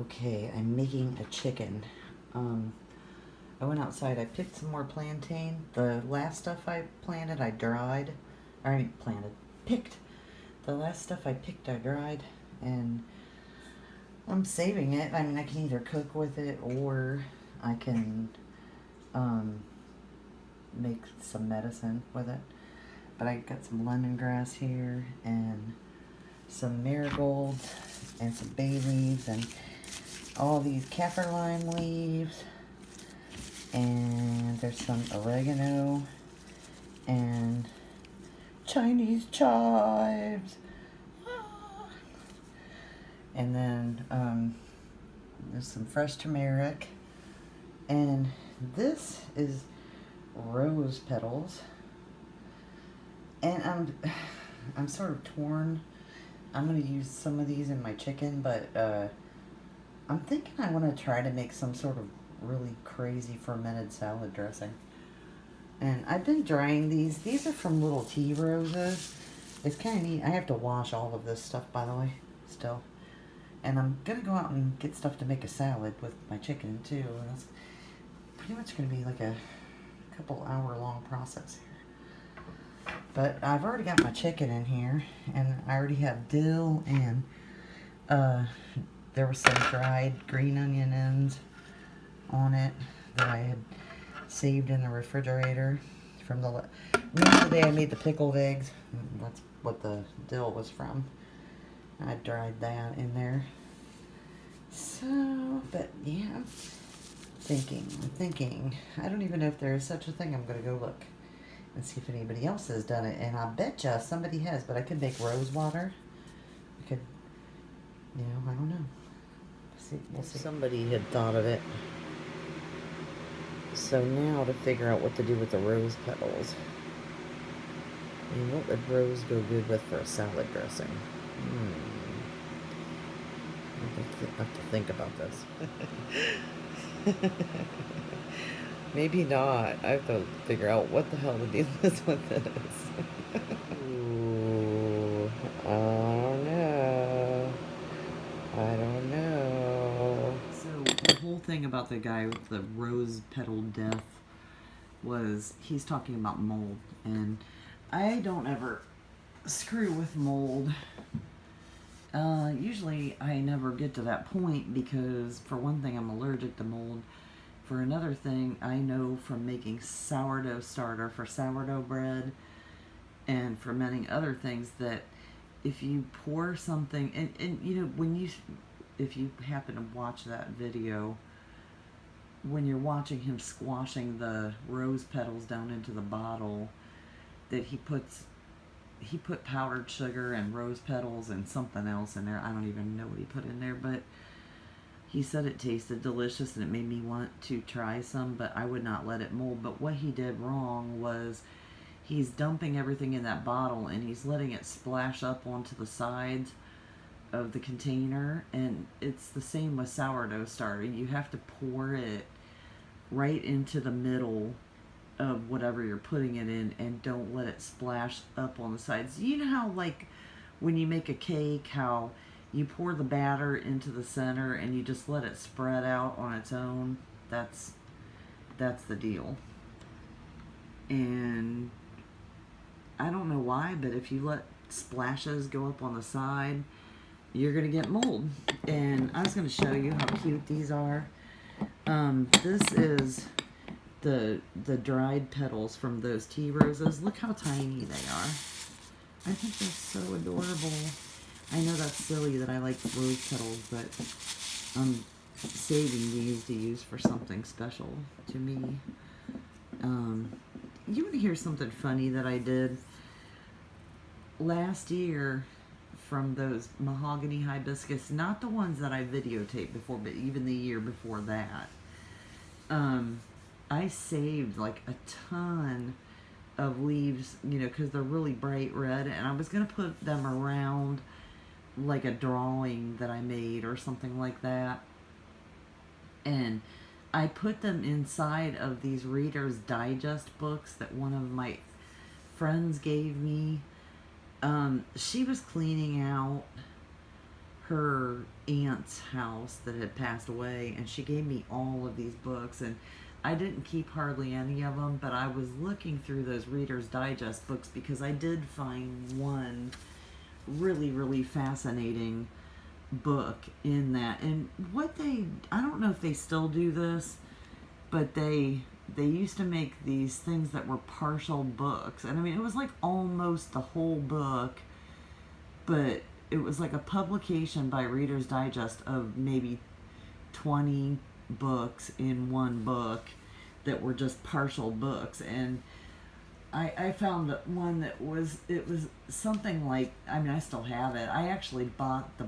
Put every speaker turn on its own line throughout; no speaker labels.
Okay, I'm making a chicken. I went outside, I picked some more plantain. The last stuff I planted, I dried. Picked. The last stuff I picked, I dried. And I'm saving it. I mean, I can either cook with it or I can make some medicine with it. But I got some lemongrass here and some marigolds and some bay leaves and all these kaffir lime leaves, and there's some oregano and Chinese chives, and then there's some fresh turmeric, and this is rose petals, and I'm sort of torn. I'm going to use some of these in my chicken, but I'm thinking I want to try to make some sort of really crazy fermented salad dressing. And I've been drying these. These are from little tea roses. It's kind of neat. I have to wash all of this stuff, by the way, still. And I'm going to go out and get stuff to make a salad with my chicken, too. And that's pretty much going to be like a couple hour long process here. But I've already got my chicken in here, and I already have dill, and there were some dried green onion ends on it that I had saved in the refrigerator from the remember the day I made the pickled eggs. That's what the dill was from. I dried that in there. So, but yeah, I'm thinking. I don't even know if there is such a thing. I'm gonna go look and see if anybody else has done it, and I betcha somebody has. But I could make rose water. I could, I don't know. We'll see. Somebody had thought of it. So now to figure out what to do with the rose petals. I mean, what would rose go good with for a salad dressing? I have to think about this. Maybe not. I have to figure out what the hell the deal is with this. Ooh, I don't know. So the whole thing about the guy with the rose petal death was he's talking about mold, and I don't ever screw with mold. Usually I never get to that point because, for one thing, I'm allergic to mold. For another thing, I know from making sourdough starter for sourdough bread and fermenting other things that if you pour something, and if you happen to watch that video, when you're watching him squashing the rose petals down into the bottle, that he put powdered sugar and rose petals and something else in there. I don't even know what he put in there, but he said it tasted delicious and it made me want to try some, but I would not let it mold. But what he did wrong was he's dumping everything in that bottle and he's letting it splash up onto the sides of the container, and it's the same with sourdough starter. You have to pour it right into the middle of whatever you're putting it in, and don't let it splash up on the sides. You know how, like, when you make a cake, how you pour the batter into the center and you just let it spread out on its own? That's the deal. And I don't know why, but if you let splashes go up on the side, you're gonna get mold. And I was gonna show you how cute these are. This is the dried petals from those tea roses. Look how tiny they are. I think they're so adorable. I know that's silly that I like rose petals, but I'm saving these to use for something special to me. You want to hear something funny that I did last year from those mahogany hibiscus, not the ones that I videotaped before, but even the year before that. I saved like a ton of leaves, because they're really bright red, and I was going to put them around like a drawing that I made or something like that. And I put them inside of these Reader's Digest books that one of my friends gave me. She was cleaning out her aunt's house that had passed away, and she gave me all of these books, and I didn't keep hardly any of them, but I was looking through those Reader's Digest books because I did find one really, really fascinating book in that. And I don't know if they still do this, but they used to make these things that were partial books. And I mean, it was like almost the whole book, but it was like a publication by Reader's Digest of maybe 20 books in one book that were just partial books. And I found that one that was something like, I mean, I still have it. I actually bought the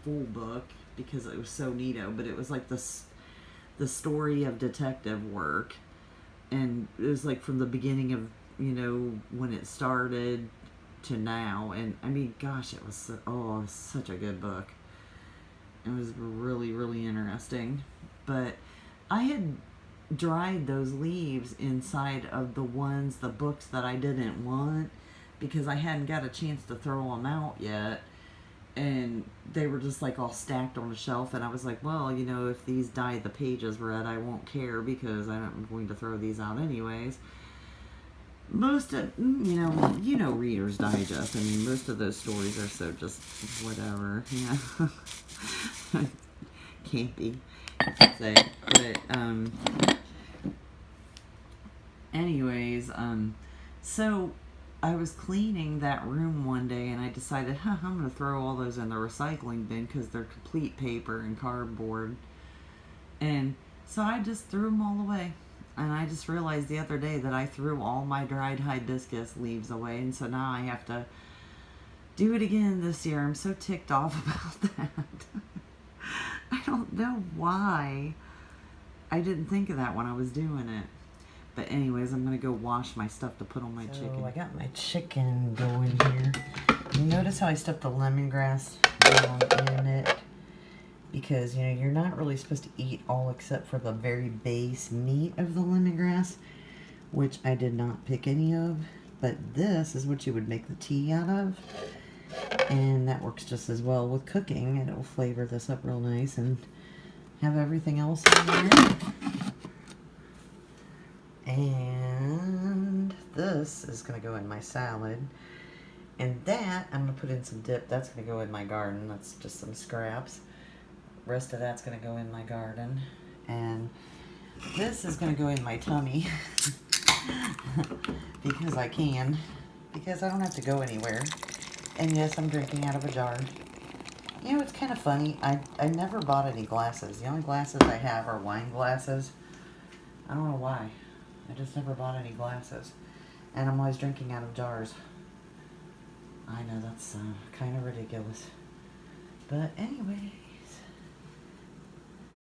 full book because it was so neato, but it was like the story of detective work, and it was like from the beginning of, you know, when it started to now. And I mean, gosh, it was it was such a good book. It was really, really interesting. But I had dried those leaves inside of the books that I didn't want, because I hadn't got a chance to throw them out yet, and they were just like all stacked on a shelf. And I was like, well, you know, if these dye the pages red, I won't care, because I'm going to throw these out anyways. Most of, you know Reader's Digest. I mean, most of those stories are so just whatever, yeah. Campy, say. But anyways, so I was cleaning that room one day, and I decided, I'm going to throw all those in the recycling bin because they're complete paper and cardboard. And so I just threw them all away. And I just realized the other day that I threw all my dried hibiscus leaves away, and so now I have to do it again this year. I'm so ticked off about that. I don't know why I didn't think of that when I was doing it. But anyways, I'm going to go wash my stuff to put on my chicken. I got my chicken going here. You notice how I stuffed the lemongrass down in it? Because, you know, you're not really supposed to eat all except for the very base meat of the lemongrass, which I did not pick any of. But this is what you would make the tea out of. And that works just as well with cooking. And it will flavor this up real nice and have everything else in there. And this is going to go in my salad. And that, I'm going to put in some dip. That's going to go in my garden. That's just some scraps. Rest of that's going to go in my garden. And this is going to go in my tummy. Because I can. Because I don't have to go anywhere. And yes, I'm drinking out of a jar. You know, it's kind of funny. I never bought any glasses. The only glasses I have are wine glasses. I don't know why. I just never bought any glasses. And I'm always drinking out of jars. I know, that's kind of ridiculous. But anyway...